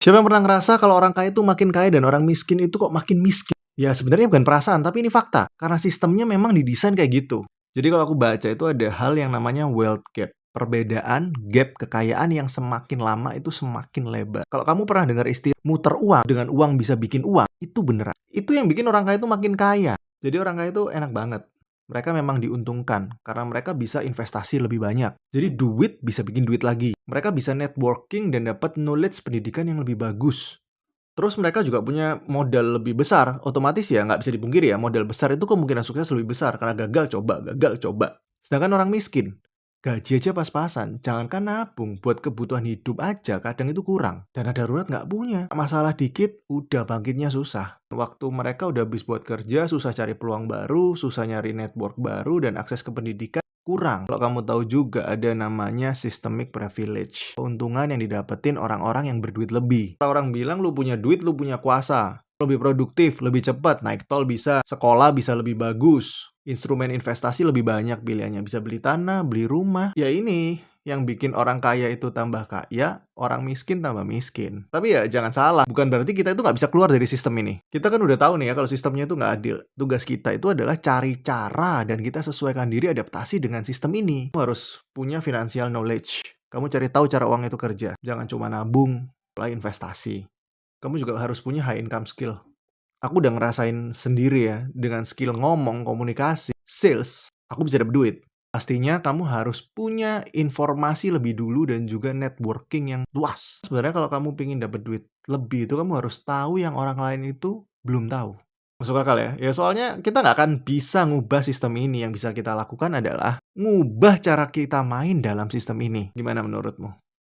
Siapa yang pernah ngerasa kalau orang kaya itu makin kaya dan orang miskin itu kok makin miskin? Ya sebenarnya bukan perasaan, tapi ini fakta. Karena sistemnya memang didesain kayak gitu. Jadi kalau aku baca itu ada hal yang namanya wealth gap. Perbedaan gap kekayaan yang semakin lama itu semakin lebar. Kalau kamu pernah dengar istilah muter uang, dengan uang bisa bikin uang, itu beneran. Itu yang bikin orang kaya itu makin kaya. Jadi orang kaya itu enak banget. Mereka memang diuntungkan karena mereka bisa investasi lebih banyak. Jadi duit bisa bikin duit lagi. Mereka bisa networking dan dapat knowledge pendidikan yang lebih bagus. Terus mereka juga punya modal lebih besar. Otomatis ya nggak bisa dipungkiri ya, modal besar itu kemungkinan sukses lebih besar karena gagal coba, gagal coba. Sedangkan orang miskin, gaji aja pas-pasan. Jangankan nabung, buat kebutuhan hidup aja kadang itu kurang. Dana darurat nggak punya. Masalah dikit, udah bangkitnya susah. Waktu mereka udah habis buat kerja, susah cari peluang baru, susah nyari network baru, dan akses ke pendidikan kurang. Kalau kamu tahu juga ada namanya systemic privilege. Keuntungan yang didapetin orang-orang yang berduit lebih. Orang bilang lu punya duit, lu punya kuasa. Lebih produktif, lebih cepat, naik tol bisa, sekolah bisa lebih bagus. Instrumen investasi lebih banyak pilihannya. Bisa beli tanah, beli rumah. Ya ini yang bikin orang kaya itu tambah kaya, orang miskin tambah miskin. Tapi ya jangan salah, bukan berarti kita itu nggak bisa keluar dari sistem ini. Kita kan udah tahu nih ya kalau sistemnya itu nggak adil. Tugas kita itu adalah cari cara dan kita sesuaikan diri adaptasi dengan sistem ini. Kamu harus punya financial knowledge. Kamu cari tahu cara uang itu kerja. Jangan cuma nabung, mulai investasi. Kamu juga harus punya high income skill. Aku udah ngerasain sendiri ya, dengan skill ngomong, komunikasi, sales, aku bisa dapet duit. Pastinya kamu harus punya informasi lebih dulu dan juga networking yang luas. Sebenarnya kalau kamu pengen dapat duit lebih itu kamu harus tahu yang orang lain itu belum tahu. Masuk akal ya? Ya soalnya kita nggak akan bisa ngubah sistem ini. Yang bisa kita lakukan adalah ngubah cara kita main dalam sistem ini. Gimana menurutmu?